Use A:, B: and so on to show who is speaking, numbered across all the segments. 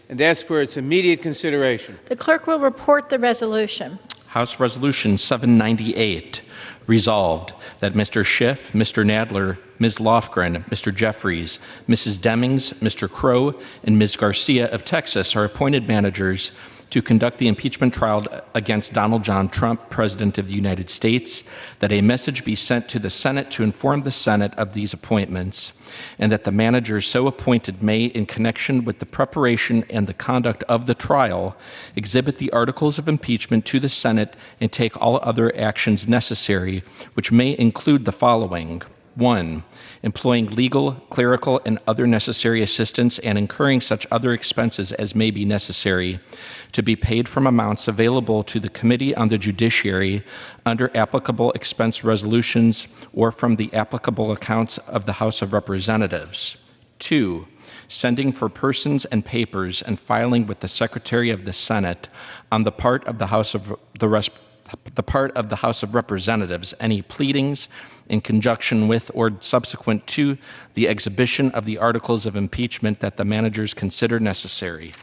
A: and ask for its immediate consideration.
B: The clerk will report the resolution.
C: House Resolution 798, resolved that Mr. Schiff, Mr. Nadler, Ms. Lofgren, Mr. Jeffries, Mrs. Demings, Mr. Crow, and Ms. Garcia of Texas are appointed managers to conduct the impeachment trial against Donald John Trump, President of the United States, that a message be sent to the Senate to inform the Senate of these appointments, and that the managers so appointed may, in connection with the preparation and the conduct of the trial, exhibit the articles of impeachment to the Senate and take all other actions necessary, which may include the following. 1. Employing legal, clerical, and other necessary assistance and incurring such other expenses as may be necessary to be paid from amounts available to the Committee on the Judiciary under applicable expense resolutions or from the applicable accounts of the House of Representatives. 2. Sending for persons and papers and filing with the Secretary of the Senate on the part of the House of Representatives any pleadings in conjunction with or subsequent to the exhibition of the articles of impeachment that the managers consider necessary.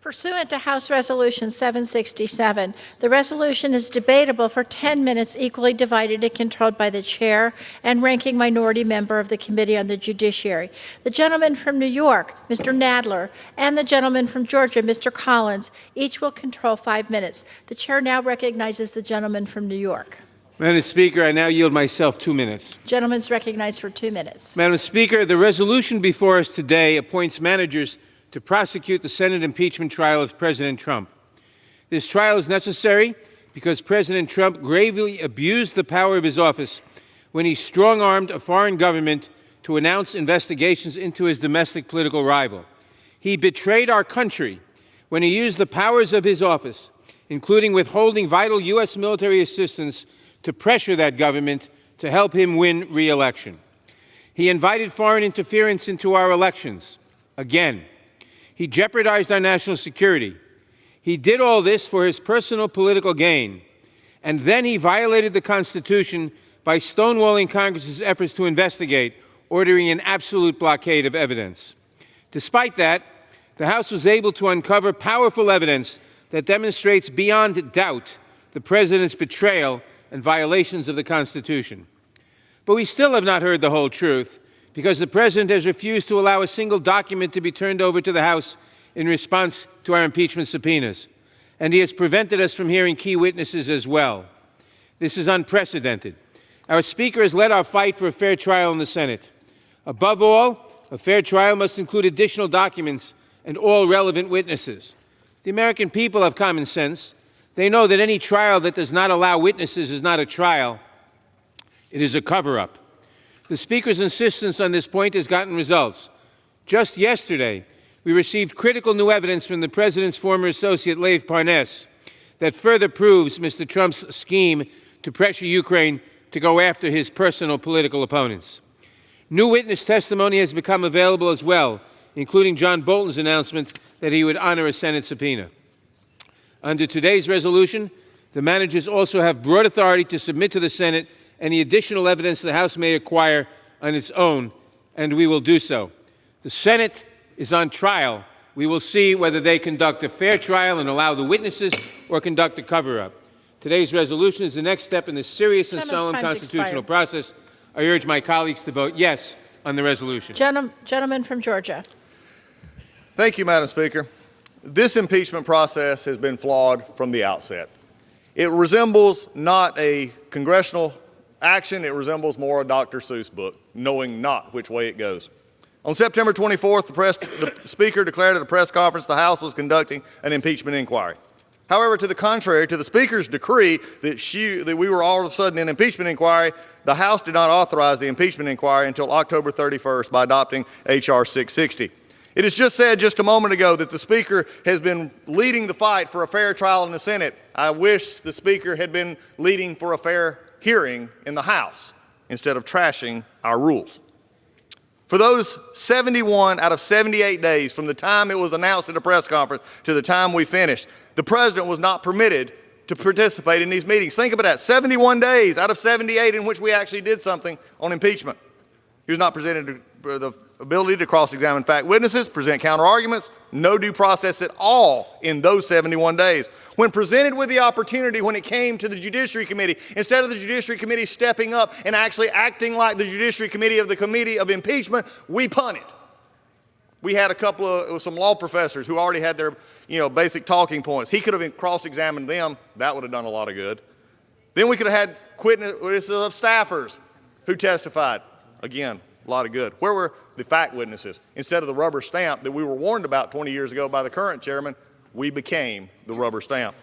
B: Pursuant to House Resolution 767, the resolution is debatable for 10 minutes, equally divided and controlled by the chair and ranking minority member of the Committee on the Judiciary. The gentleman from New York, Mr. Nadler, and the gentleman from Georgia, Mr. Collins, each will control 5 minutes. The chair now recognizes the gentleman from New York.
A: Madam Speaker, I now yield myself 2 minutes.
B: Gentleman's recognized for 2 minutes.
A: Madam Speaker, the resolution before us today appoints managers to prosecute the Senate impeachment trial of President Trump. This trial is necessary because President Trump gravely abused the power of his office when he strong-armed a foreign government to announce investigations into his domestic political rival. He betrayed our country when he used the powers of his office, including withholding vital U.S. military assistance, to pressure that government to help him win re-election. He invited foreign interference into our elections, again. He jeopardized our national security. He did all this for his personal political gain. And then he violated the Constitution by stonewalling Congress's efforts to investigate, ordering an absolute blockade of evidence. Despite that, the House was able to uncover powerful evidence that demonstrates beyond doubt the President's betrayal and violations of the Constitution. But we still have not heard the whole truth, because the President has refused to allow a single document to be turned over to the House in response to our impeachment subpoenas. And he has prevented us from hearing key witnesses as well. This is unprecedented. Our Speaker has led our fight for a fair trial in the Senate. Above all, a fair trial must include additional documents and all relevant witnesses. The American people have common sense. They know that any trial that does not allow witnesses is not a trial. It is a cover-up. The Speaker's insistence on this point has gotten results. Just yesterday, we received critical new evidence from the President's former associate, Lev Parnas, that further proves Mr. Trump's scheme to pressure Ukraine to go after his personal political opponents. New witness testimony has become available as well, including John Bolton's announcement that he would honor a Senate subpoena. Under today's resolution, the managers also have broad authority to submit to the Senate any additional evidence the House may acquire on its own, and we will do so. The Senate is on trial. We will see whether they conduct a fair trial and allow the witnesses or conduct a cover-up. Today's resolution is the next step in this serious and solemn constitutional process. I urge my colleagues to vote yes on the resolution.
B: Gentleman from Georgia.
D: Thank you, Madam Speaker. This impeachment process has been flawed from the outset. It resembles not a congressional action, it resembles more a Dr. Seuss book, knowing not which way it goes. On September 24th, the Speaker declared at a press conference the House was conducting an impeachment inquiry. However, to the contrary, to the Speaker's decree that we were all of a sudden in impeachment inquiry, the House did not authorize the impeachment inquiry until October 31st by adopting H.R. 660. It is just said just a moment ago that the Speaker has been leading the fight for a fair trial in the Senate. I wish the Speaker had been leading for a fair hearing in the House instead of trashing our rules. For those 71 out of 78 days from the time it was announced at a press conference to the time we finished, the President was not permitted to participate in these meetings. Think about that, 71 days out of 78 in which we actually did something on impeachment. He was not presented to the ability to cross-examine fact witnesses, present counter-arguments, no due process at all in those 71 days. When presented with the opportunity when it came to the Judiciary Committee, instead of the Judiciary Committee stepping up and actually acting like the Judiciary Committee of the Committee of Impeachment, we punted. We had some law professors who already had their basic talking points. He could have cross-examined them. That would have done a lot of good. Then we could have had witnesses of staffers who testified. Again, a lot of good. Where were the fact witnesses? Instead of the rubber stamp that we were warned about 20 years ago by the current chairman, we became the rubber stamp.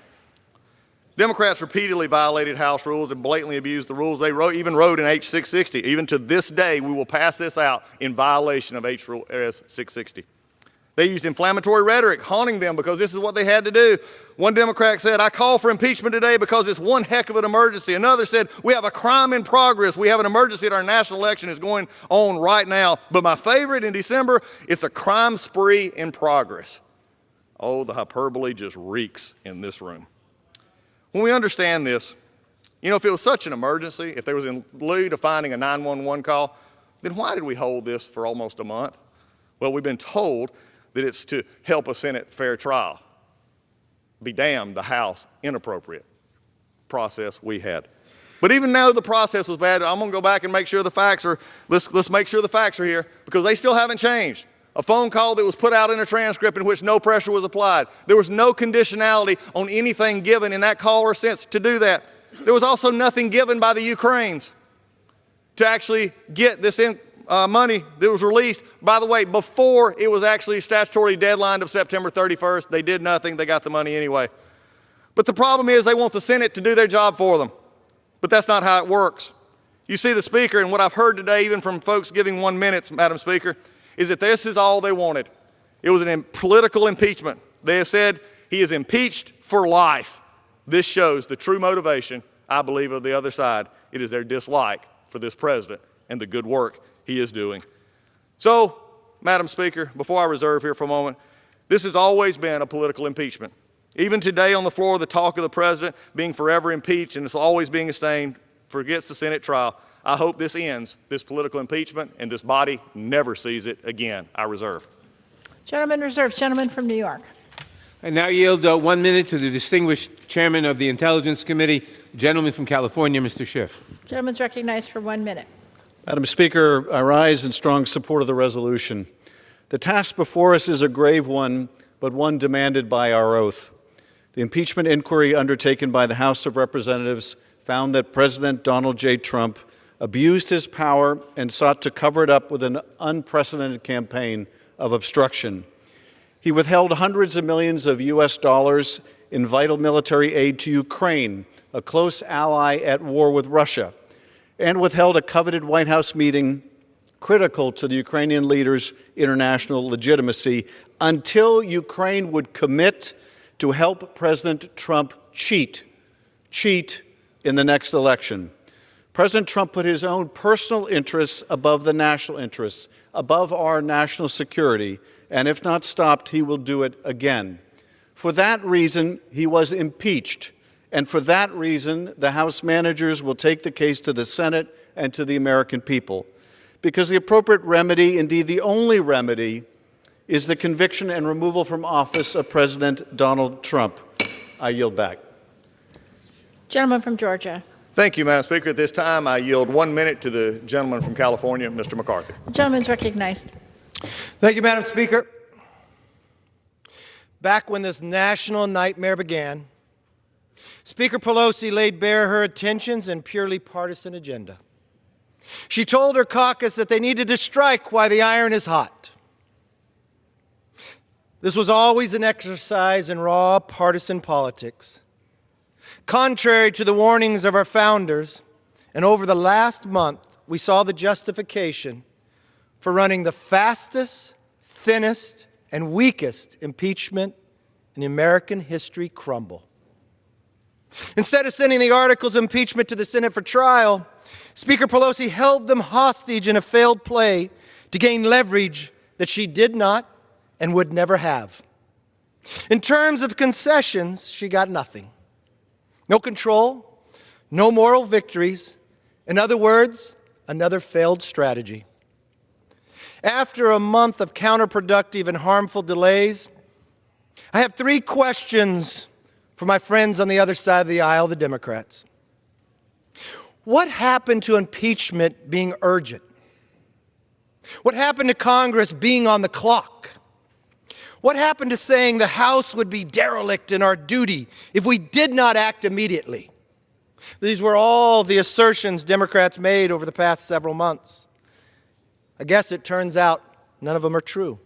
D: Democrats repeatedly violated House rules and blatantly abused the rules. They even wrote in H. 660, even to this day, we will pass this out in violation of H.S. 660. They used inflammatory rhetoric, haunting them because this is what they had to do. One Democrat said, I call for impeachment today because it's one heck of an emergency. Another said, we have a crime in progress. We have an emergency that our national election is going on right now. But my favorite in December, it's a crime spree in progress. Oh, the hyperbole just reeks in this room. When we understand this, if it was such an emergency, if there was in lieu to finding a 911 call, then why did we hold this for almost a month? Well, we've been told that it's to help a Senate fair trial. Be damned, the House, inappropriate process we had. But even though the process was bad, I'm going to go back and make sure the facts are, let's make sure the facts are here, because they still haven't changed. A phone call that was put out in a transcript in which no pressure was applied. There was no conditionality on anything given in that call or sense to do that. There was also nothing given by the Ukrainians to actually get this money that was released, by the way, before it was actually statutory deadline of September 31st. They did nothing. They got the money anyway. But the problem is they want the Senate to do their job for them. But that's not how it works. You see, the Speaker, and what I've heard today, even from folks giving 1 minute, Madam Speaker, is that this is all they wanted. It was a political impeachment. They have said he is impeached for life. This shows the true motivation, I believe, of the other side. It is their dislike for this president and the good work he is doing. So, Madam Speaker, before I reserve here for a moment, this has always been a political impeachment. Even today on the floor, the talk of the president being forever impeached and it's always being sustained forgets the Senate trial. I hope this ends, this political impeachment, and this body never sees it again. I reserve.
B: Gentleman reserves. Gentleman from New York.
A: I now yield 1 minute to the distinguished chairman of the Intelligence Committee, gentleman from California, Mr. Schiff.
B: Gentleman's recognized for 1 minute.
E: Madam Speaker, I rise in strong support of the resolution. The task before us is a grave one, but one demanded by our oath. The impeachment inquiry undertaken by the House of Representatives found that President Donald J. Trump abused his power and sought to cover it up with an unprecedented campaign of obstruction. He withheld hundreds of millions of U.S. dollars in vital military aid to Ukraine, a close ally at war with Russia, and withheld a coveted White House meeting critical to the Ukrainian leader's international legitimacy until Ukraine would commit to help President Trump cheat in the next election. President Trump put his own personal interests above the national interests, above our national security, and if not stopped, he will do it again. For that reason, he was impeached, and for that reason, the House managers will take the case to the Senate and to the American people, because the appropriate remedy, indeed the only remedy, is the conviction and removal from office of President Donald Trump. I yield back.
B: Gentleman from Georgia.
D: Thank you, Madam Speaker. At this time, I yield 1 minute to the gentleman from California, Mr. McCarthy.
B: The gentleman's recognized.
F: Thank you, Madam Speaker. Back when this national nightmare began, Speaker Pelosi laid bare her intentions and purely partisan agenda. She told her caucus that they needed to strike while the iron is hot. This was always an exercise in raw partisan politics. Contrary to the warnings of our founders, and over the last month, we saw the justification for running the fastest, thinnest, and weakest impeachment in American history crumble. Instead of sending the articles of impeachment to the Senate for trial, Speaker Pelosi held them hostage in a failed play to gain leverage that she did not and would never have. In terms of concessions, she got nothing. No control, no moral victories. In other words, another failed strategy. After a month of counterproductive and harmful delays, I have 3 questions for my friends on the other side of the aisle, the Democrats. What happened to impeachment being urgent? What happened to Congress being on the clock? What happened to saying the House would be derelict in our duty if we did not act immediately? These were all the assertions Democrats made over the past several months. I guess it turns out none of them are true.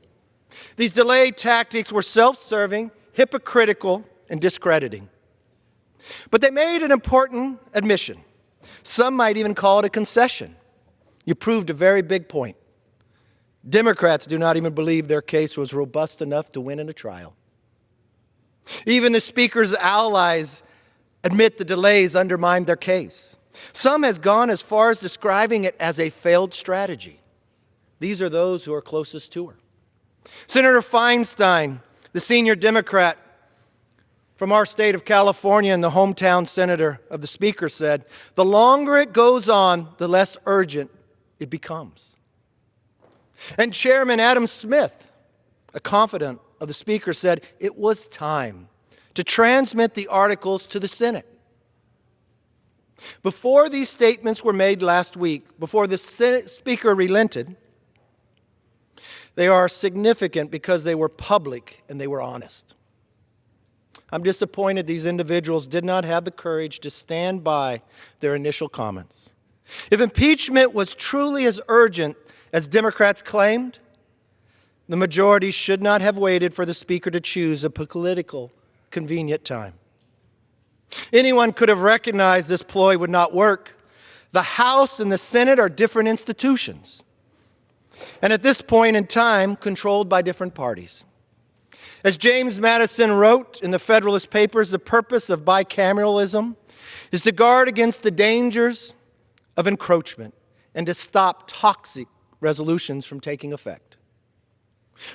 F: These delay tactics were self-serving, hypocritical, and discrediting. But they made an important admission. Some might even call it a concession. You proved a very big point. Democrats do not even believe their case was robust enough to win in a trial. Even the Speaker's allies admit the delays undermined their case. Some has gone as far as describing it as a failed strategy. These are those who are closest to her. Senator Feinstein, the senior Democrat from our state of California and the hometown senator of the Speaker, said, "The longer it goes on, the less urgent it becomes." And Chairman Adam Smith, a confidant of the Speaker, said it was time to transmit the articles to the Senate. Before these statements were made last week, before the Senate Speaker relented, they are significant because they were public and they were honest. I'm disappointed these individuals did not have the courage to stand by their initial comments. If impeachment was truly as urgent as Democrats claimed, the majority should not have waited for the Speaker to choose a political convenient time. Anyone could have recognized this ploy would not work. The House and the Senate are different institutions, and at this point in time, controlled by different parties. As James Madison wrote in the Federalist Papers, the purpose of bicameralism is to guard against the dangers of encroachment and to stop toxic resolutions from taking effect.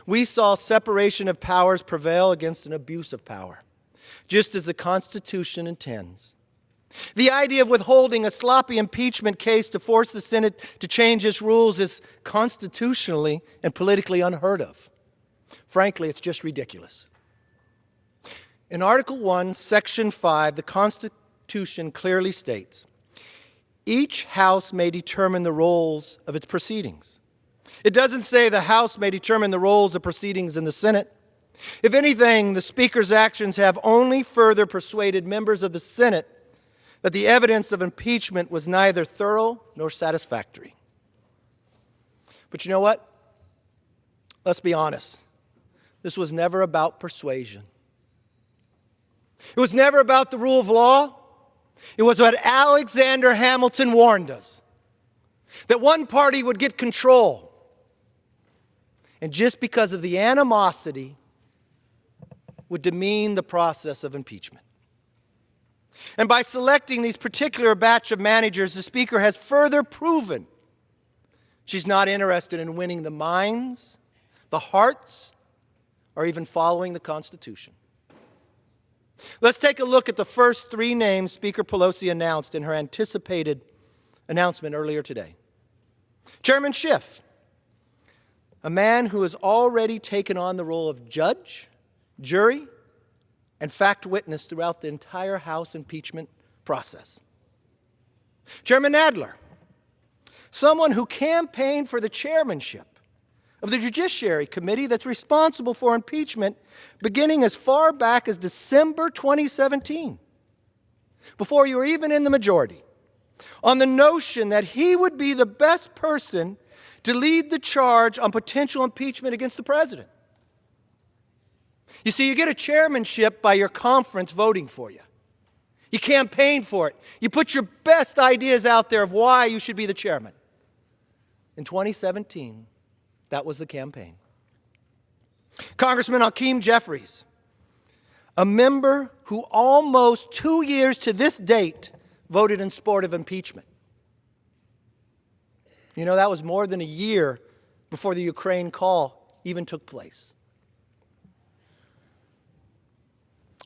F: We saw separation of powers prevail against an abuse of power, just as the Constitution intends. The idea of withholding a sloppy impeachment case to force the Senate to change its rules is constitutionally and politically unheard of. Frankly, it's just ridiculous. In Article 1, Section 5, the Constitution clearly states, each House may determine the roles of its proceedings. It doesn't say the House may determine the roles of proceedings in the Senate. If anything, the Speaker's actions have only further persuaded members of the Senate that the evidence of impeachment was neither thorough nor satisfactory. But you know what? Let's be honest. This was never about persuasion. It was never about the rule of law. It was what Alexander Hamilton warned us, that one party would get control. And just because of the animosity would demean the process of impeachment. And by selecting these particular batch of managers, the Speaker has further proven she's not interested in winning the minds, the hearts, or even following the Constitution. Let's take a look at the first 3 names Speaker Pelosi announced in her anticipated announcement earlier today. Chairman Schiff, a man who has already taken on the role of judge, jury, and fact witness throughout the entire House impeachment process. Chairman Nadler, someone who campaigned for the chairmanship of the Judiciary Committee that's responsible for impeachment beginning as far back as December 2017, before you were even in the majority, on the notion that he would be the best person to lead the charge on potential impeachment against the president. You see, you get a chairmanship by your conference voting for you. You campaign for it. You put your best ideas out there of why you should be the chairman. In 2017, that was the campaign. Congressman Hakeem Jeffries, a member who almost 2 years to this date voted in support of impeachment. You know, that was more than a year before the Ukraine call even took place.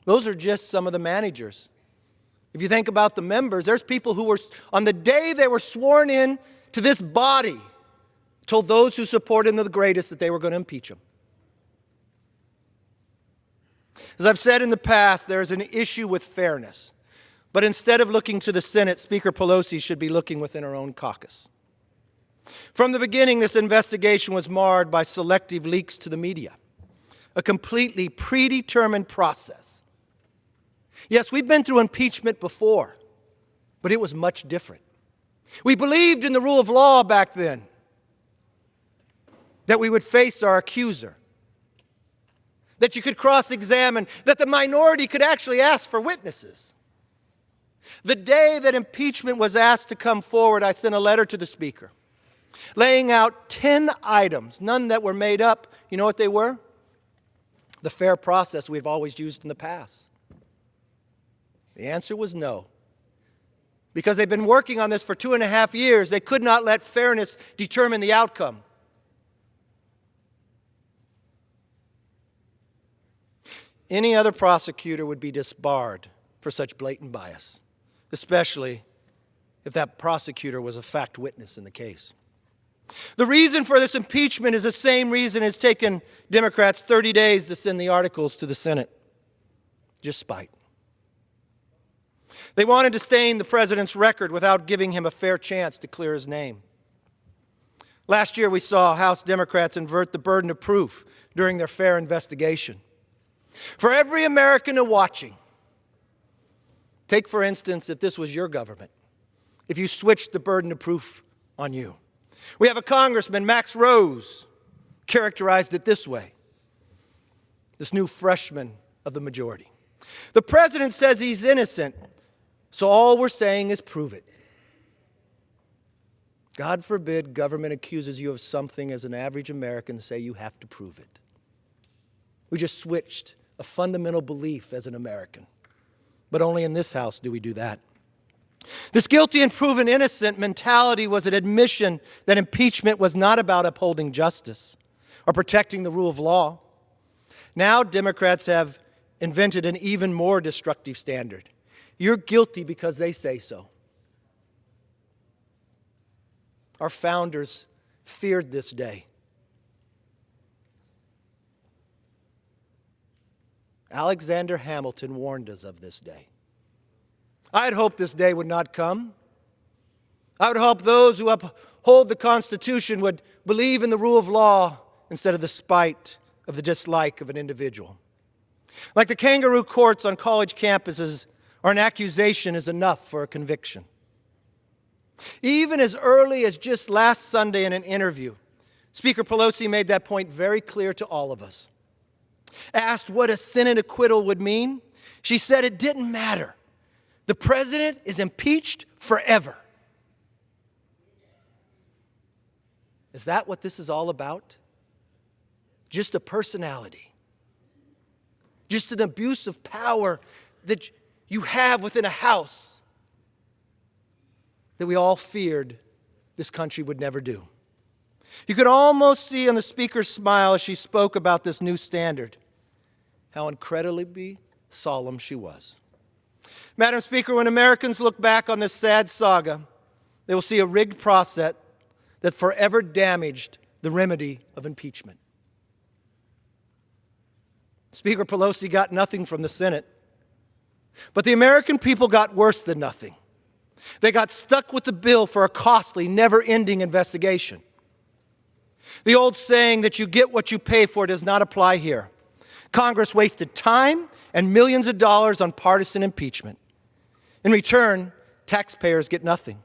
F: Those are just some of the managers. If you think about the members, there's people who were, on the day they were sworn in to this body, told those who support him the greatest that they were going to impeach him. As I've said in the past, there is an issue with fairness. But instead of looking to the Senate, Speaker Pelosi should be looking within her own caucus. From the beginning, this investigation was marred by selective leaks to the media, a completely predetermined process. Yes, we've been through impeachment before, but it was much different. We believed in the rule of law back then, that we would face our accuser, that you could cross-examine, that the minority could actually ask for witnesses. The day that impeachment was asked to come forward, I sent a letter to the Speaker, laying out 10 items, none that were made up. You know what they were? The fair process we've always used in the past. The answer was no. Because they've been working on this for 2.5 years, they could not let fairness determine the outcome. Any other prosecutor would be disbarred for such blatant bias, especially if that prosecutor was a fact witness in the case. The reason for this impeachment is the same reason it's taken Democrats 30 days to send the articles to the Senate. Just spite. They wanted to stain the president's record without giving him a fair chance to clear his name. Last year, we saw House Democrats invert the burden of proof during their fair investigation. For every American watching, take for instance if this was your government, if you switched the burden of proof on you. We have a congressman, Max Rose, characterized it this way, this new freshman of the majority. The president says he's innocent, so all we're saying is prove it. God forbid government accuses you of something as an average American, say you have to prove it. We just switched a fundamental belief as an American. But only in this house do we do that. This guilty and proven innocent mentality was an admission that impeachment was not about upholding justice or protecting the rule of law. Now Democrats have invented an even more destructive standard. You're guilty because they say so. Our founders feared this day. Alexander Hamilton warned us of this day. I had hoped this day would not come. I would hope those who uphold the Constitution would believe in the rule of law instead of the spite of the dislike of an individual. Like the kangaroo courts on college campuses, or an accusation is enough for a conviction. Even as early as just last Sunday in an interview, Speaker Pelosi made that point very clear to all of us. Asked what a Senate acquittal would mean, she said it didn't matter. The president is impeached forever. Is that what this is all about? Just a personality. Just an abuse of power that you have within a house that we all feared this country would never do. You could almost see on the speaker's smile as she spoke about this new standard how incredibly solemn she was. Madam Speaker, when Americans look back on this sad saga, they will see a rigged process that forever damaged the remedy of impeachment. Speaker Pelosi got nothing from the Senate, but the American people got worse than nothing. They got stuck with the bill for a costly, never-ending investigation. The old saying that you get what you pay for does not apply here. Congress wasted time and millions of dollars on partisan impeachment. In return, taxpayers get nothing.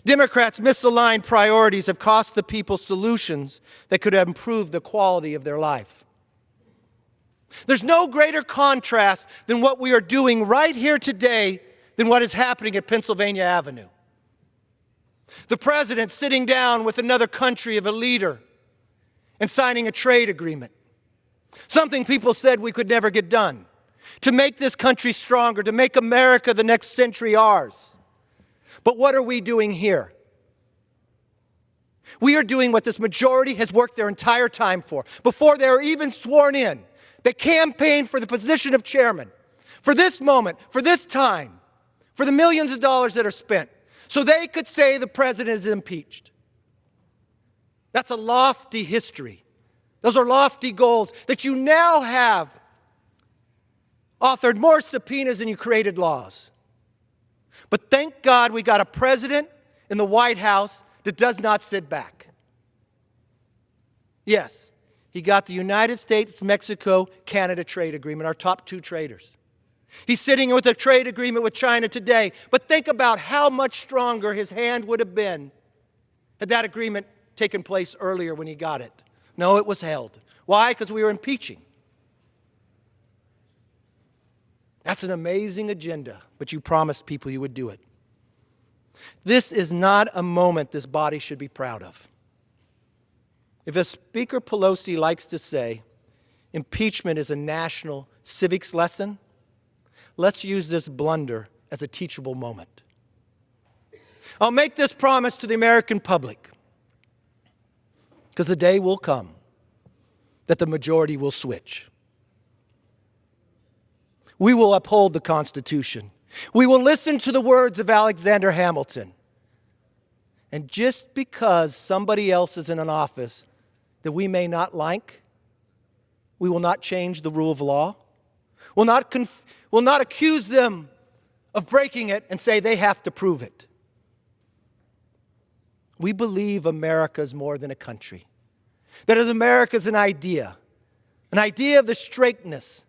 F: Democrats' misaligned priorities have cost the people solutions that could have improved the quality of their life. There's no greater contrast than what we are doing right here today than what is happening at Pennsylvania Avenue. The president sitting down with another country of a leader and signing a trade agreement. Something people said we could never get done. To make this country stronger, to make America the next century ours. But what are we doing here? We are doing what this majority has worked their entire time for. Before they were even sworn in, they campaigned for the position of chairman, for this moment, for this time, for the millions of dollars that are spent, so they could say the president is impeached. That's a lofty history. Those are lofty goals that you now have authored more subpoenas than you created laws. But thank God we got a president in the White House that does not sit back. Yes, he got the United States-Mexico-Canada trade agreement, our top two traders. He's sitting with a trade agreement with China today. But think about how much stronger his hand would have been had that agreement taken place earlier when he got it. No, it was held. Why? Because we were impeaching. That's an amazing agenda, but you promised people you would do it. This is not a moment this body should be proud of. If as Speaker Pelosi likes to say, impeachment is a national civics lesson, let's use this blunder as a teachable moment. I'll make this promise to the American public, because the day will come that the majority will switch. We will uphold the Constitution. We will listen to the words of Alexander Hamilton. And just because somebody else is in an office that we may not like, we will not change the rule of law. We'll not accuse them of breaking it and say they have to prove it. We believe America is more than a country. That America is an idea of the straightness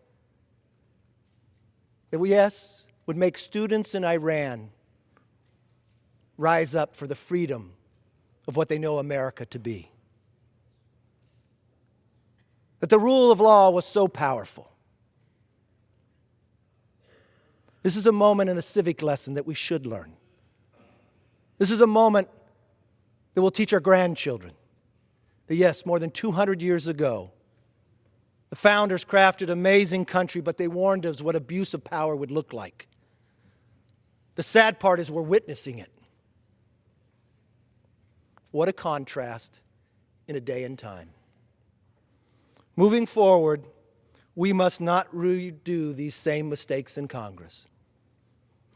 F: that we, yes, would make students in Iran rise up for the freedom of what they know America to be. That the rule of law was so powerful. This is a moment in a civic lesson that we should learn. This is a moment that will teach our grandchildren that, yes, more than 200 years ago, the founders crafted an amazing country, but they warned us what abuse of power would look like. The sad part is we're witnessing it. What a contrast in a day and time. Moving forward, we must not redo these same mistakes in Congress.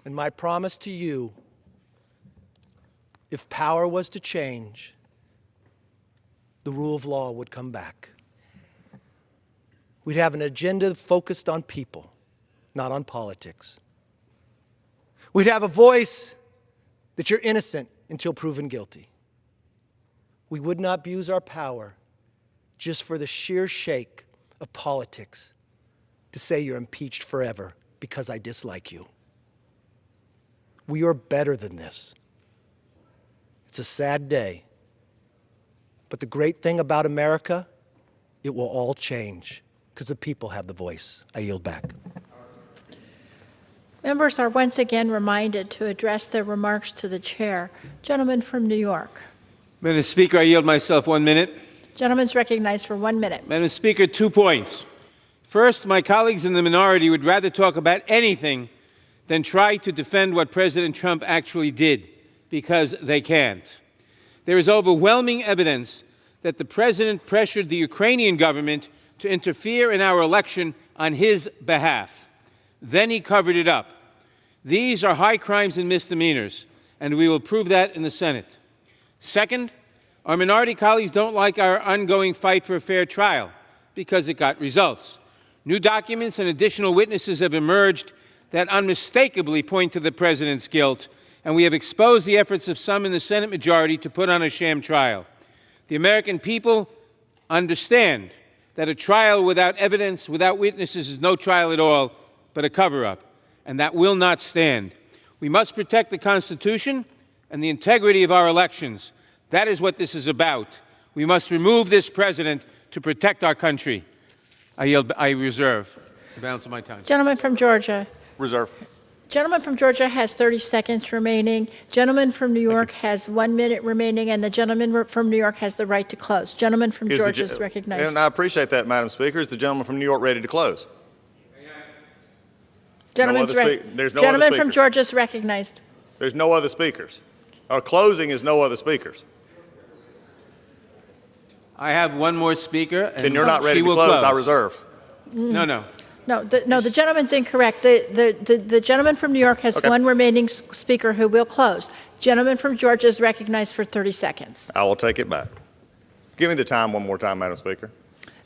F: And my promise to you, if power was to change, the rule of law would come back. We'd have an agenda focused on people, not on politics. We'd have a voice that you're innocent until proven guilty. We would not abuse our power just for the sheer shake of politics to say you're impeached forever because I dislike you. We are better than this. It's a sad day. But the great thing about America, it will all change because the people have the voice. I yield back.
B: Members are once again reminded to address their remarks to the chair. Gentleman from New York.
A: Madam Speaker, I yield myself 1 minute.
B: Gentleman's recognized for 1 minute.
A: Madam Speaker, 2 points. First, my colleagues in the minority would rather talk about anything than try to defend what President Trump actually did, because they can't. There is overwhelming evidence that the President pressured the Ukrainian government to interfere in our election on his behalf. Then he covered it up. These are high crimes and misdemeanors, and we will prove that in the Senate. Second, our minority colleagues don't like our ongoing fight for a fair trial because it got results. New documents and additional witnesses have emerged that unmistakably point to the President's guilt, and we have exposed the efforts of some in the Senate majority to put on a sham trial. The American people understand that a trial without evidence, without witnesses, is no trial at all, but a cover-up, and that will not stand. We must protect the Constitution and the integrity of our elections. That is what this is about. We must remove this President to protect our country. I reserve the balance of my time.
B: Gentleman from Georgia.
D: Reserve.
B: Gentleman from Georgia has 30 seconds remaining. Gentleman from New York has 1 minute remaining, and the gentleman from New York has the right to close. Gentleman from Georgia is recognized.
D: And I appreciate that, Madam Speaker. Is the gentleman from New York ready to close?
B: Gentleman from Georgia is recognized.
D: There's no other speakers. Our closing is no other speakers.
A: I have one more speaker, and
D: Then you're not ready
A: she
D: to
A: will
D: close. I reserve.
A: No.
B: No, the gentleman's incorrect. The gentleman from New York has one remaining speaker who will close. Gentleman from Georgia is recognized for 30 seconds.
D: I will take it back. Give me the time one more time, Madam Speaker.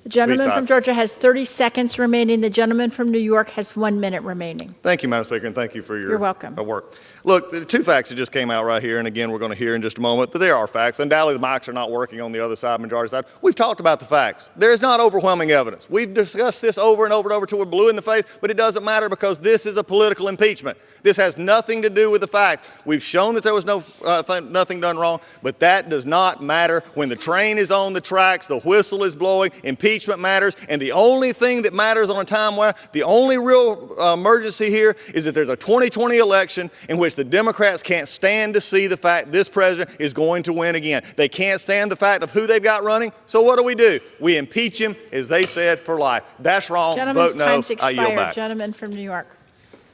B: The gentleman
D: Beside.
B: from Georgia has 30 seconds remaining. The gentleman from New York has 1 minute remaining.
D: Thank you, Madam Speaker, and thank you for your
B: You're welcome.
D: work. Look, there are two facts that just came out right here, and again, we're going to hear in just a moment, but there are facts. Undoubtedly, the mics are not working on the other side, majority side. We've talked about the facts. There is not overwhelming evidence. We've discussed this over and over and over till we're blue in the face, but it doesn't matter because this is a political impeachment. This has nothing to do with the facts. We've shown that there was nothing done wrong, but that does not matter. When the train is on the tracks, the whistle is blowing, impeachment matters, and the only thing that matters on a time where the only real emergency here is that there's a 2020 election in which the Democrats can't stand to see the fact this president is going to win again. They can't stand the fact of who they've got running, so what do? We impeach him, as they said, for life. That's wrong.
B: Gentleman's
D: Vote no.
B: time's
D: I yield
B: expired.
D: back.
B: Gentleman from New York.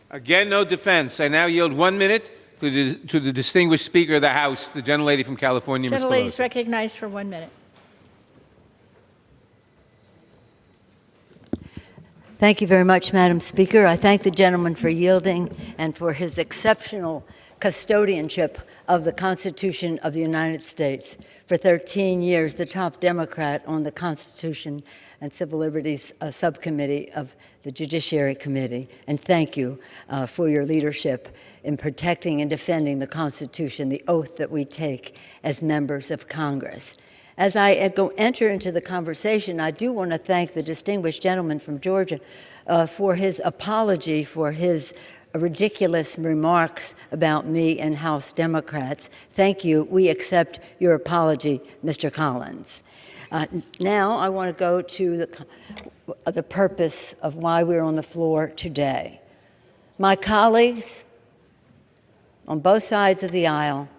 A: Again, no defense. I now yield 1 minute to the distinguished Speaker of the House, the gentlelady from California, Ms.
B: Gentlelady is
A: Pelosi.
B: recognized for 1 minute.
G: Thank you very much, Madam Speaker. I thank the gentleman for yielding and for his exceptional custodianship of the Constitution of the United States. For 13 years, the top Democrat on the Constitution and Civil Liberties Subcommittee of the Judiciary Committee. And thank you for your leadership in protecting and defending the Constitution, the oath that we take as members of Congress. As I enter into the conversation, I do want to thank the distinguished gentleman from Georgia for his apology for his ridiculous remarks about me and House Democrats. Thank you. We accept your apology, Mr. Collins. Now I want to go to the purpose of why we're on the floor today. My colleagues on both sides of the aisle,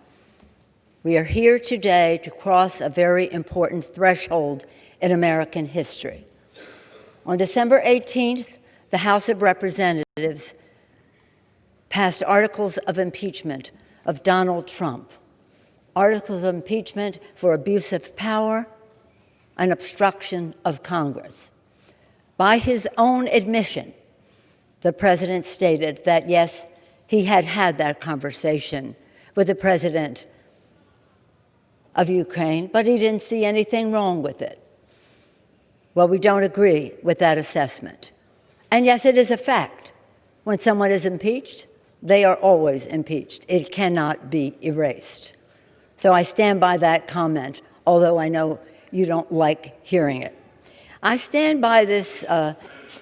G: we are here today to cross a very important threshold in American history. On December 18th, the House of Representatives passed articles of impeachment of Donald Trump, articles of impeachment for abuse of power and obstruction of Congress. By his own admission, the president stated that, yes, he had had that conversation with the president of Ukraine, but he didn't see anything wrong with it. Well, we don't agree with that assessment. And yes, it is a fact. When someone is impeached, they are always impeached. It cannot be erased. So I stand by that comment, although I know you don't like hearing it. I stand by this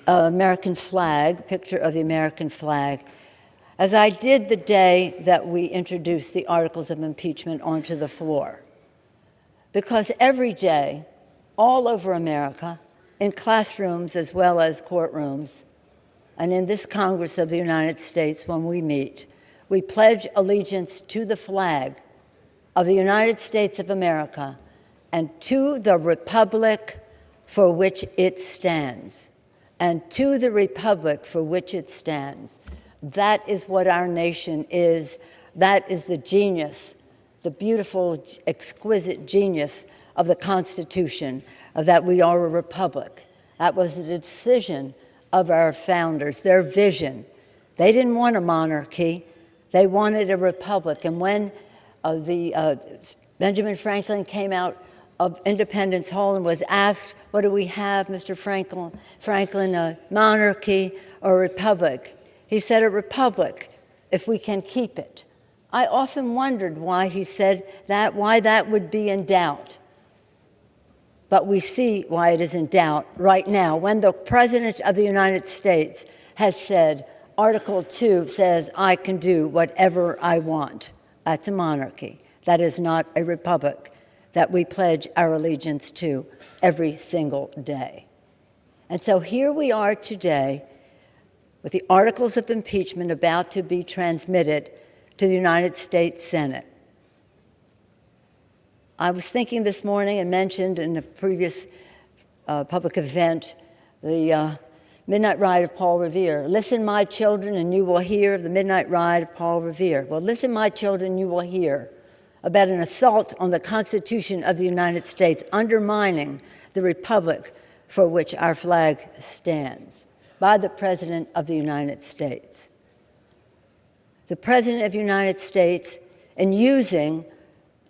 G: American flag, picture of the American flag, as I did the day that we introduced the articles of impeachment onto the floor. Because every day, all over America, in classrooms as well as courtrooms, and in this Congress of the United States when we meet, we pledge allegiance to the flag of the United States of America and to the republic for which it stands. And to the republic for which it stands. That is what our nation is. That is the genius, the beautiful, exquisite genius of the Constitution, of that we are a republic. That was the decision of our founders, their vision. They didn't want a monarchy. They wanted a republic. And when Benjamin Franklin came out of Independence Hall and was asked, what do we have, Mr. Franklin, a monarchy or a republic? He said, a republic, if we can keep it. I often wondered why he said that, why that would be in doubt. But we see why it is in doubt right now, when the President of the United States has said, Article 2 says, I can do whatever I want. That's a monarchy. That is not a republic that we pledge our allegiance to every single day. And so here we are today with the articles of impeachment about to be transmitted to the United States Senate. I was thinking this morning and mentioned in a previous public event the Midnight Ride of Paul Revere. Listen, my children, and you will hear of the Midnight Ride of Paul Revere. Well, listen, my children, you will hear about an assault on the Constitution of the United States, undermining the republic for which our flag stands, by the President of the United States. The President of the United States, in using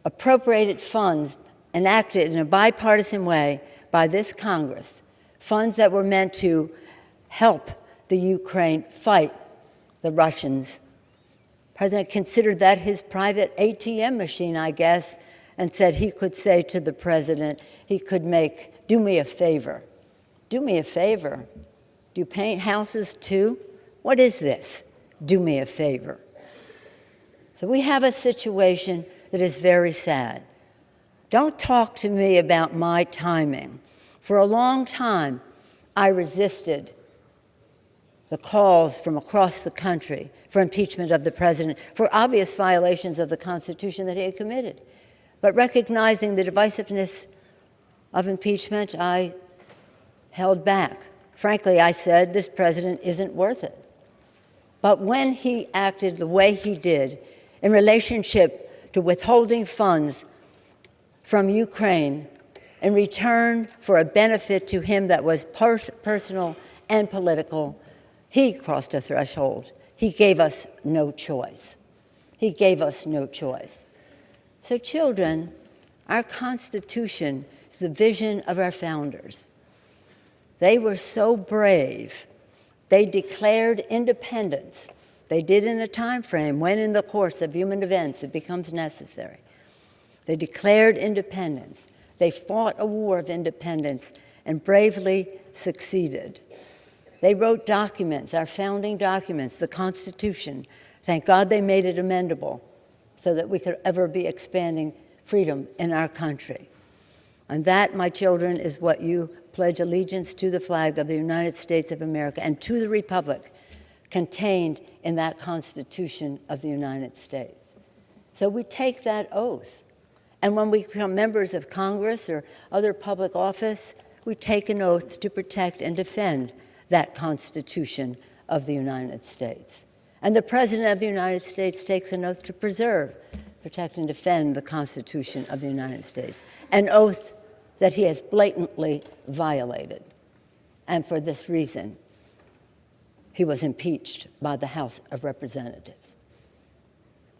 G: appropriated funds enacted in a bipartisan way by this Congress, funds that were meant to help the Ukraine fight the Russians. The president considered that his private ATM machine, I guess, and said he could say to the president, he could make, do me a favor. Do me a favor. Do you paint houses too? What is this? Do me a favor. So we have a situation that is very sad. Don't talk to me about my timing. For a long time, I resisted the calls from across the country for impeachment of the president for obvious violations of the Constitution that he had committed. But recognizing the divisiveness of impeachment, I held back. Frankly, I said, this president isn't worth it. But when he acted the way he did in relationship to withholding funds from Ukraine in return for a benefit to him that was personal and political, he crossed a threshold. He gave us no choice. He gave us no choice. So children, our Constitution is the vision of our founders. They were so brave. They declared independence. They did in a time frame when in the course of human events it becomes necessary. They declared independence. They fought a war of independence and bravely succeeded. They wrote documents, our founding documents, the Constitution. Thank God they made it amendable so that we could ever be expanding freedom in our country. And that, my children, is what you pledge allegiance to the flag of the United States of America and to the republic contained in that Constitution of the United States. So we take that oath. And when we become members of Congress or other public office, we take an oath to protect and defend that Constitution of the United States. And the President of the United States takes an oath to preserve, protect, and defend the Constitution of the United States, an oath that he has blatantly violated. And for this reason, he was impeached by the House of Representatives.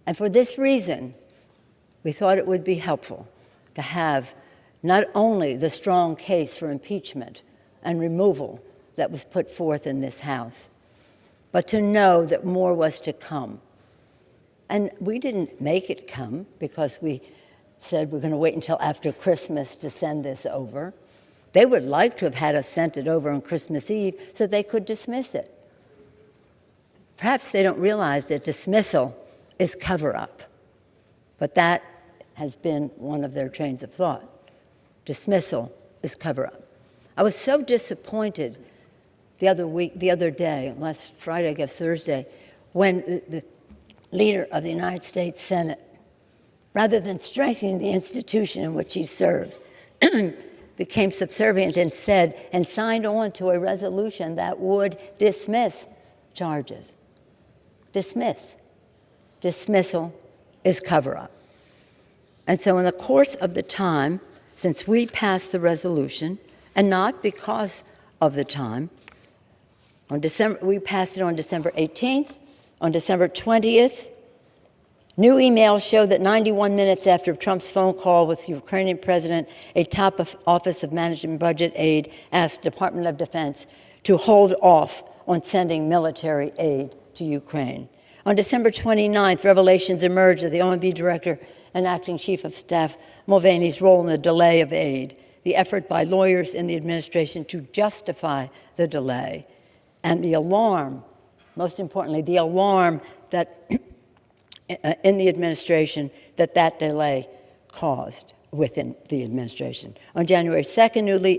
G: And for this reason, we thought it would be helpful to have not only the strong case for impeachment and removal that was put forth in this House, but to know that more was to come. And we didn't make it come because we said we're going to wait until after Christmas to send this over. They would like to have had us sent it over on Christmas Eve so they could dismiss it. Perhaps they don't realize that dismissal is cover-up, but that has been one of their trains of thought. Dismissal is cover-up. I was so disappointed the other day, last Friday, I guess Thursday, when the leader of the United States Senate, rather than strengthening the institution in which he serves, became subservient and said and signed on to a resolution that would dismiss charges. Dismiss. Dismissal is cover-up. And so in the course of the time, since we passed the resolution, and not because of the time, we passed it on December 18th. On December 20th, new emails show that 91 minutes after Trump's phone call with the Ukrainian president, a top Office of Management Budget Aid asked the Department of Defense to hold off on sending military aid to Ukraine. On December 29th, revelations emerged of the OMB director and acting chief of staff Mulvaney's role in the delay of aid, the effort by lawyers in the administration to justify the delay, and the alarm, most importantly, the alarm that in the administration that delay caused within the administration. On January 2nd, newly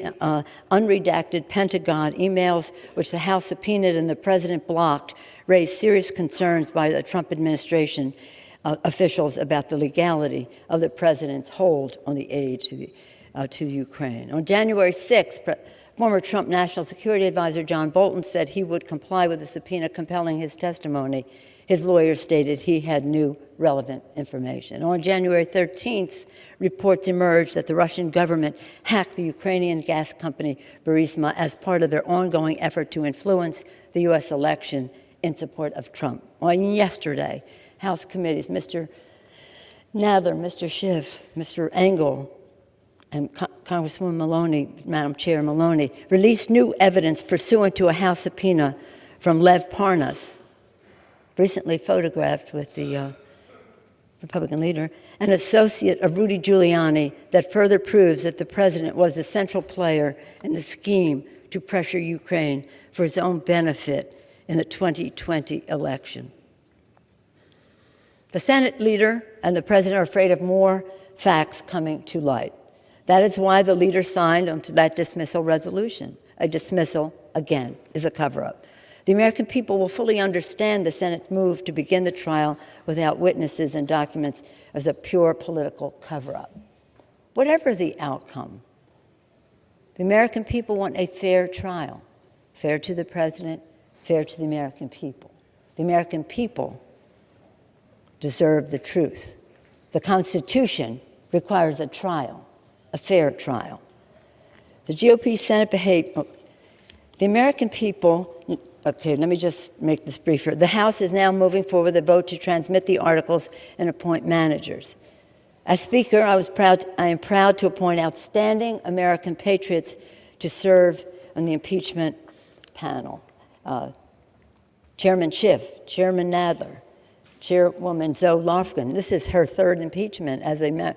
G: unredacted Pentagon emails, which the House subpoenaed and the president blocked, raised serious concerns by the Trump administration officials about the legality of the president's hold on the aid to Ukraine. On January 6th, former Trump National Security Advisor John Bolton said he would comply with the subpoena compelling his testimony. His lawyers stated he had new relevant information. On January 13th, reports emerged that the Russian government hacked the Ukrainian gas company Burisma as part of their ongoing effort to influence the U.S. election in support of Trump. On yesterday, House committees, Mr. Nadler, Mr. Schiff, Mr. Engel, and Congresswoman Maloney, Madam Chair Maloney, released new evidence pursuant to a House subpoena from Lev Parnas, recently photographed with the Republican leader, an associate of Rudy Giuliani, that further proves that the president was a central player in the scheme to pressure Ukraine for his own benefit in the 2020 election. The Senate leader and the president are afraid of more facts coming to light. That is why the leader signed onto that dismissal resolution. A dismissal, again, is a cover-up. The American people will fully understand the Senate's move to begin the trial without witnesses and documents as a pure political cover-up. Whatever the outcome, the American people want a fair trial, fair to the president, fair to the American people. The American people deserve the truth. The Constitution requires a trial, a fair trial. The GOP Senate behavior, the American people, okay, let me just make this briefer. The House is now moving forward with a vote to transmit the articles and appoint managers. As Speaker, I am proud to appoint outstanding American patriots to serve on the impeachment panel. Chairman Schiff, Chairman Nadler, Chairwoman Zoe Lofgren. This is her third impeachment as a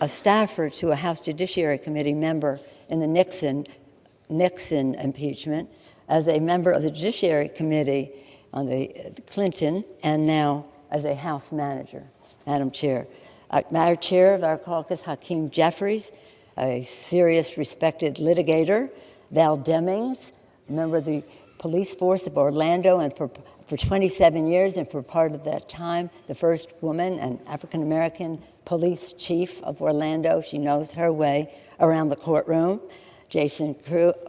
G: staffer to a House Judiciary Committee member in the Nixon impeachment, as a member of the Judiciary Committee on the Clinton, and now as a House manager. Madam Chair. Madam Chair of our caucus, Hakeem Jeffries, a serious, respected litigator. Val Demings, a member of the police force of Orlando, and for 27 years, and for part of that time, the first woman and African-American police chief of Orlando. She knows her way around the courtroom. Jason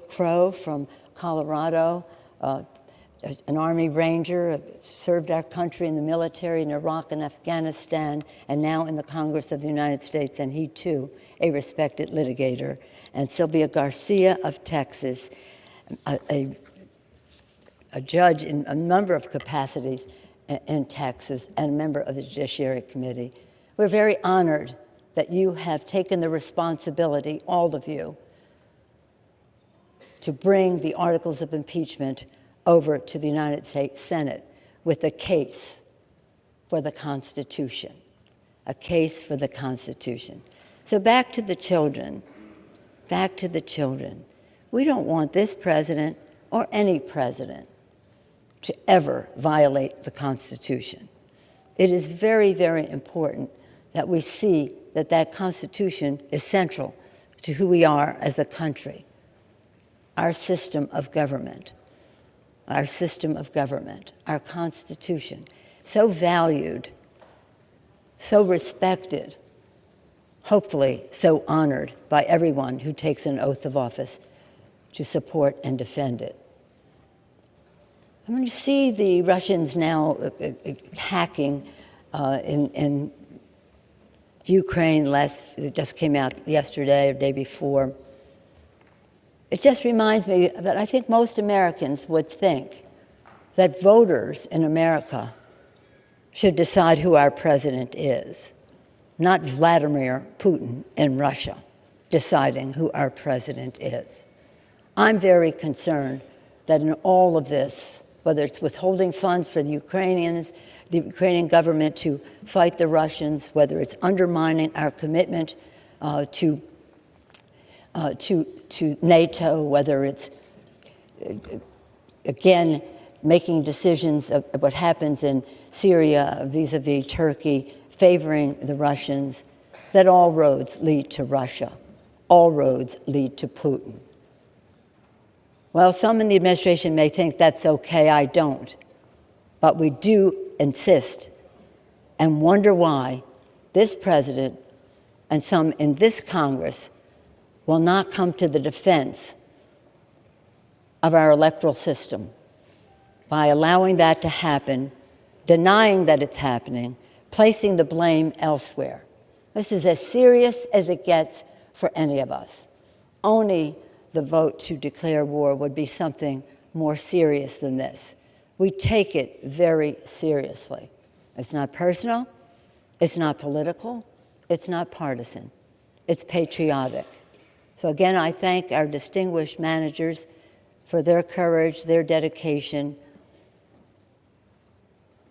G: Crow from Colorado, an Army Ranger, served our country in the military in Iraq and Afghanistan, and now in the Congress of the United States, and he too, a respected litigator. And Sylvia Garcia of Texas, a judge in a number of capacities in Texas, and a member of the Judiciary Committee. We're very honored that you have taken the responsibility, all of you, to bring the articles of impeachment over to the United States Senate with a case for the Constitution, a case for the Constitution. So back to the children, back to the children. We don't want this president or any president to ever violate the Constitution. It is very, very important that we see that that Constitution is central to who we are as a country. Our system of government, our Constitution, so valued, so respected, hopefully so honored by everyone who takes an oath of office to support and defend it. And when you see the Russians now hacking in Ukraine, it just came out yesterday or the day before, it just reminds me that I think most Americans would think that voters in America should decide who our president is, not Vladimir Putin in Russia deciding who our president is. I'm very concerned that in all of this, whether it's withholding funds for the Ukrainians, the Ukrainian government to fight the Russians, whether it's undermining our commitment to NATO, whether it's, again, making decisions of what happens in Syria vis-a-vis Turkey, favoring the Russians, that all roads lead to Russia. All roads lead to Putin. Well, some in the administration may think that's okay, I don't. But we do insist and wonder why this president and some in this Congress will not come to the defense of our electoral system by allowing that to happen, denying that it's happening, placing the blame elsewhere. This is as serious as it gets for any of us. Only the vote to declare war would be something more serious than this. We take it very seriously. It's not personal, it's not political, it's not partisan, it's patriotic. So again, I thank our distinguished managers for their courage, their dedication,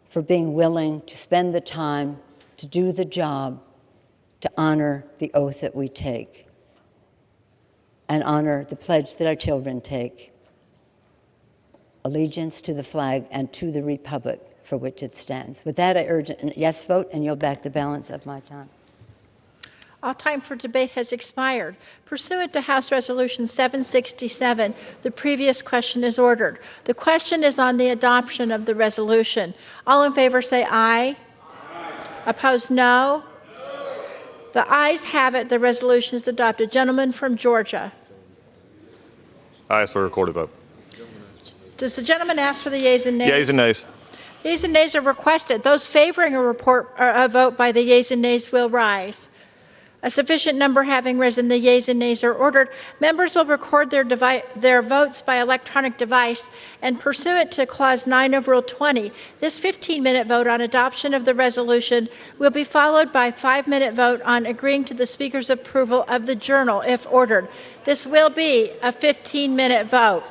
G: for being willing to spend the time to do the job, to honor the oath that we take and honor the pledge that our children take, allegiance to the flag and to the republic for which it stands. With that, I urge a yes vote and yield back the balance of my time.
B: All time for debate has expired. Pursuant to House Resolution 767, the previous question is ordered. The question is on the adoption of the resolution. All in favor say aye. Opposed, no. The ayes have it. The resolution is adopted. Gentleman from Georgia.
D: I ask for a recorded vote.
B: Does the gentleman ask for the yeas and nays?
D: Yeas and nays.
B: Yeas and nays are requested. Those favoring a vote by the yeas and nays will rise. A sufficient number having risen, the yeas and nays are ordered. Members will record their votes by electronic device, and pursuant to Clause 9 of Rule 20, this 15-minute vote on adoption of the resolution will be followed by a 5-minute vote on agreeing to the Speaker's approval of the journal, if ordered. This will be a 15-minute vote.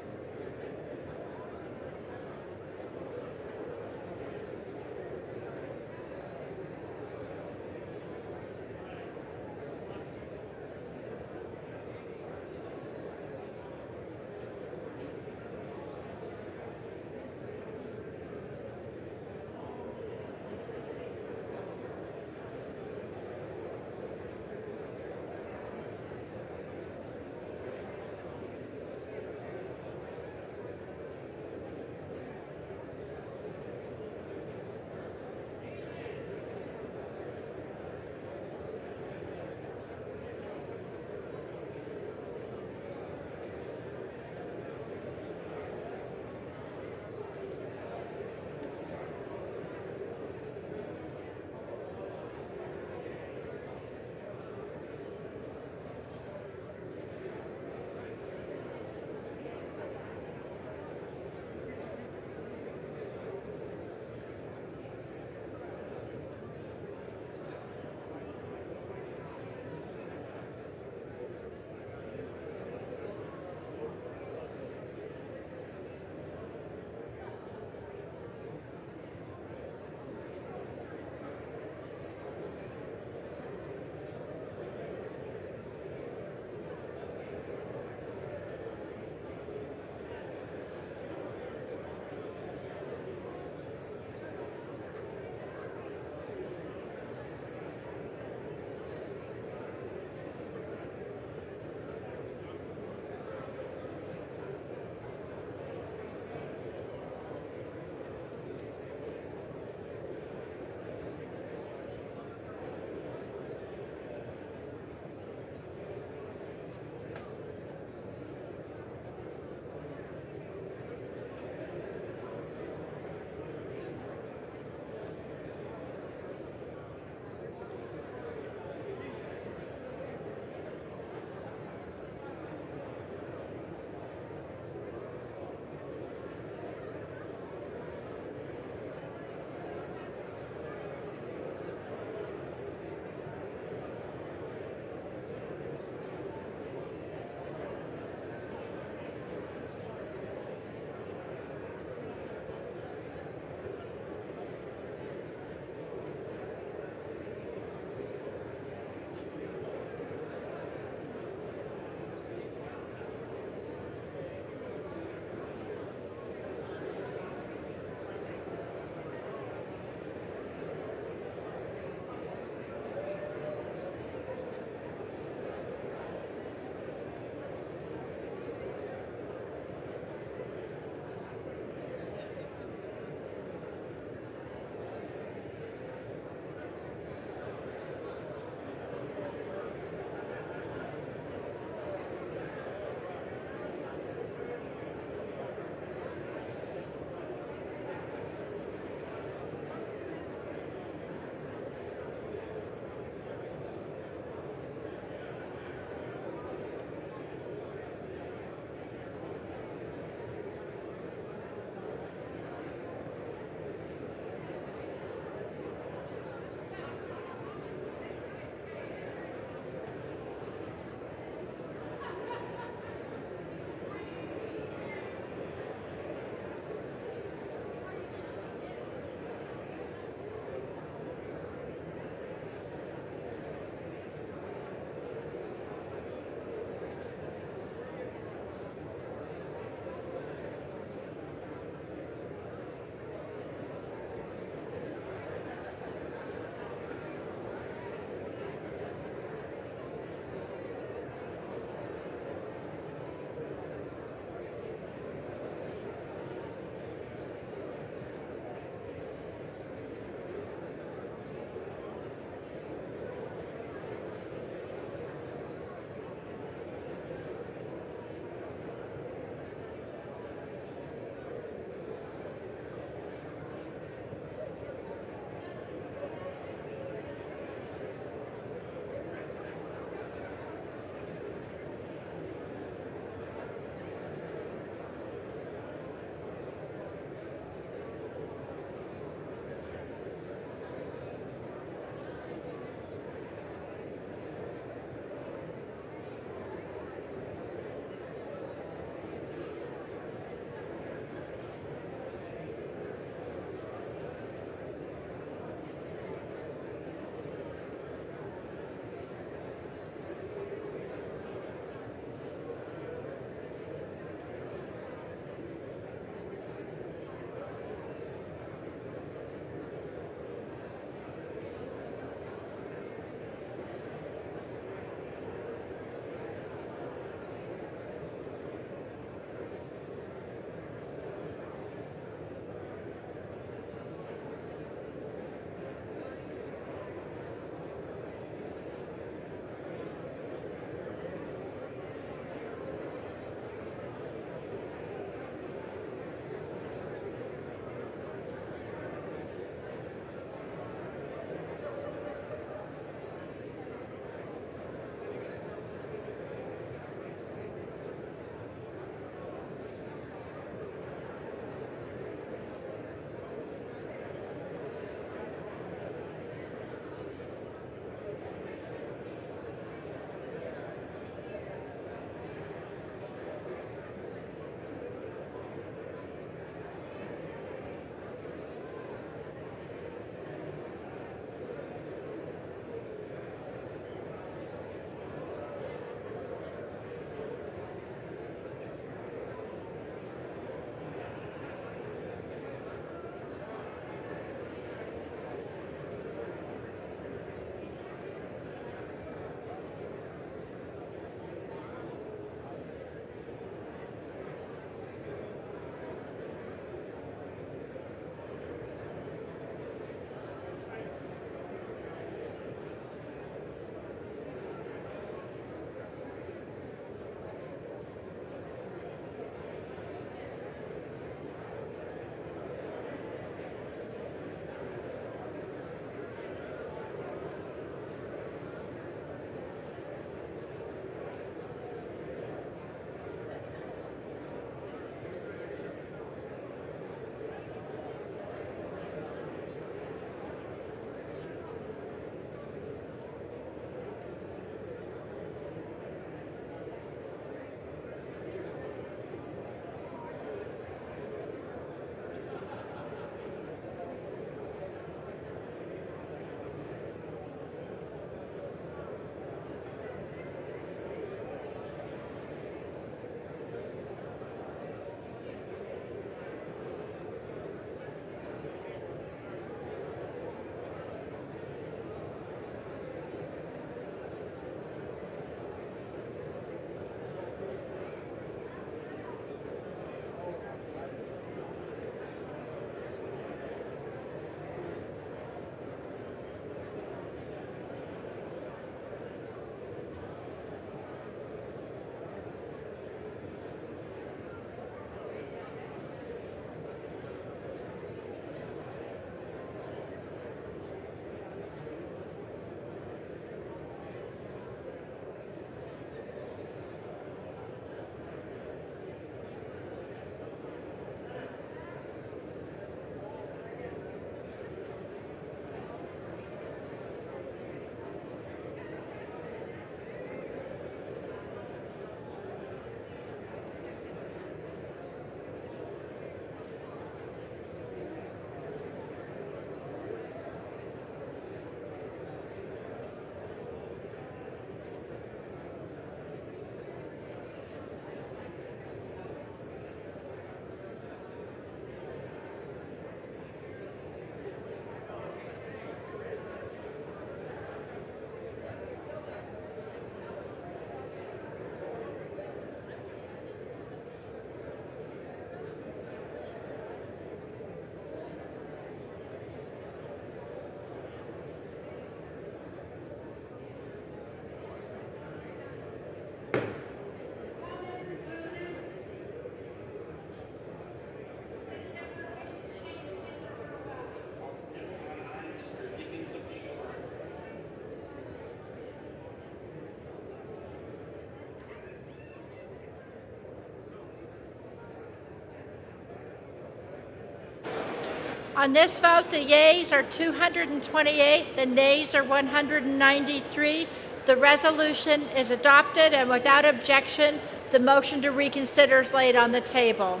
B: On this vote, the yeas are 228, the nays are 193. The resolution is adopted, and without objection, the motion to reconsider is laid on the table.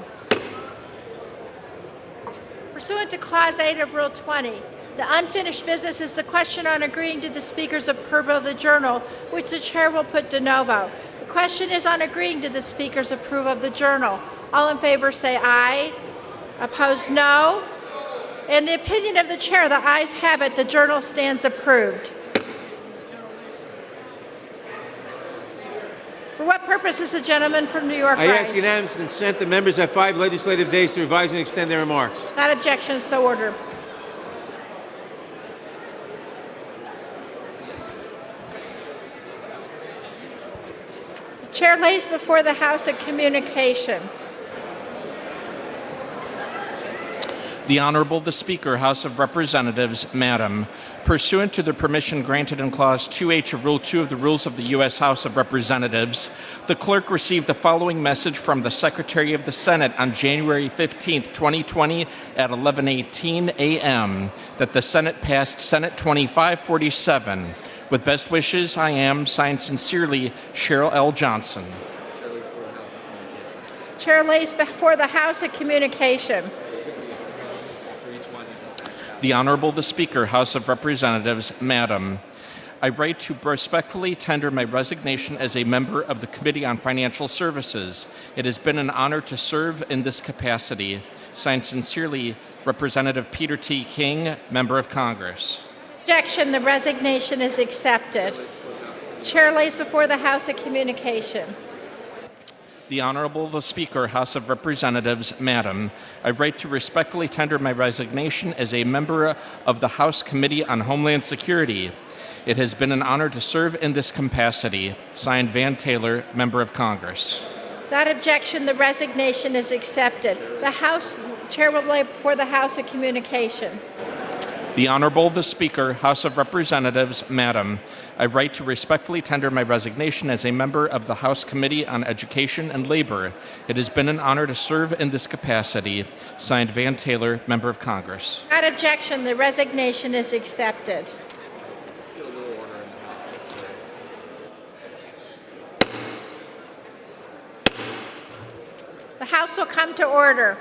B: Pursuant to Clause 8 of Rule 20, the unfinished business is the question on agreeing to the Speaker's approval of the journal, which the Chair will put de novo. The question is on agreeing to the Speaker's approval of the journal. All in favor say aye. Opposed, no. In the opinion of the Chair, the ayes have it. The journal stands approved. For what purpose is the gentleman from New York
A: I
B: rise?
A: ask unanimous consent that members have 5 legislative days to revise and extend their remarks.
B: Without objection, so ordered. The Chair lays before the House a communication.
C: The Honorable the Speaker, House of Representatives, Madam, pursuant to the permission granted in Clause 2H of Rule 2 of the Rules of the U.S. House of Representatives, the clerk received the following message from the Secretary of the Senate on January 15, 2020 at 11:18 a.m. that the Senate passed Senate 2547. With best wishes, I am, signed sincerely, Cheryl L. Johnson.
B: Chair lays before the House a communication.
C: The Honorable the Speaker, House of Representatives, Madam, I write to respectfully tender my resignation as a member of the Committee on Financial Services. It has been an honor to serve in this capacity. Signed sincerely, Representative Peter T. King, Member of Congress.
B: Objection, the resignation is accepted. Chair lays before the House a communication.
C: The Honorable the Speaker, House of Representatives, Madam, I write to respectfully tender my resignation as a member of the House Committee on Homeland Security. It has been an honor to serve in this capacity. Signed, Van Taylor, Member of Congress.
B: Without objection, the resignation is accepted. The House Chair will lay before the House a communication.
C: The Honorable the Speaker, House of Representatives, Madam, I write to respectfully tender my resignation as a member of the House Committee on Education and Labor. It has been an honor to serve in this capacity. Signed, Van Taylor, Member of Congress.
B: Without objection, the resignation is accepted. The House will come to order.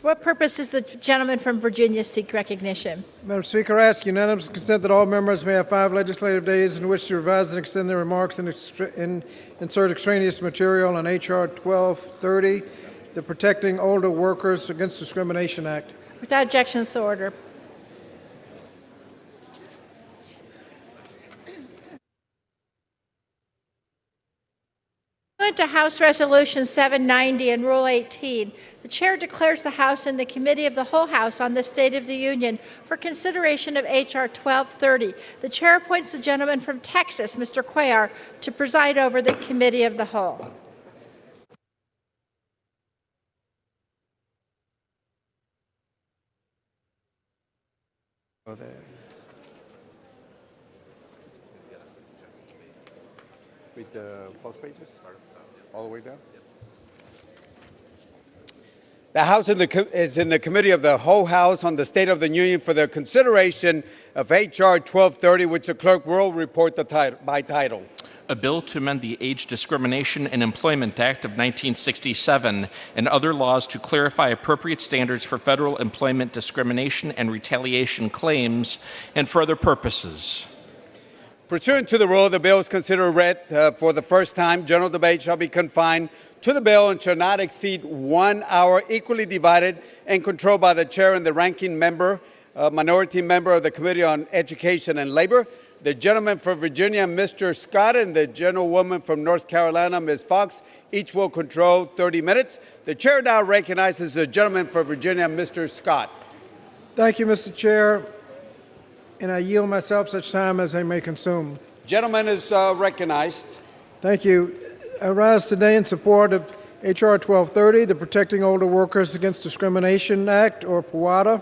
B: What purpose does the gentleman from Virginia seek recognition?
H: Madam Speaker, I ask unanimous consent that all members may have 5 legislative days in which to revise and extend their remarks and insert extraneous material on H.R. 1230, the Protecting Older Workers Against Discrimination Act.
B: Without objection, so ordered. Pursuant to House Resolution 790 and Rule 18, the Chair declares the House and the Committee of the Whole House on the State of the Union for consideration of H.R. 1230. The Chair appoints the gentleman from Texas, Mr. Cuellar, to preside over the Committee of the Whole.
I: With both pages, all the way down.
J: The House is in the Committee of the Whole House on the State of the Union for the consideration of H.R. 1230, which the clerk will report by title.
C: A bill to amend the Age Discrimination in Employment Act of 1967 and other laws to clarify appropriate standards for federal employment discrimination and retaliation claims and for other purposes.
J: Pursuant to the rule, the bill is considered read for the first time. General debate shall be confined to the bill and shall not exceed 1 hour, equally divided and controlled by the chair and the ranking member. minority member of the Committee on Education and Labor. The gentleman from Virginia, Mr. Scott, and the gentlewoman from North Carolina, Ms. Fox, each will control 30 minutes. The chair now recognizes the gentleman from Virginia, Mr. Scott.
H: Thank you, Mr. Chair, and I yield myself such time as I may consume.
J: Gentleman is recognized.
H: Thank you. I rise today in support of H.R. 1230, the Protecting Older Workers Against Discrimination Act, or PWADA.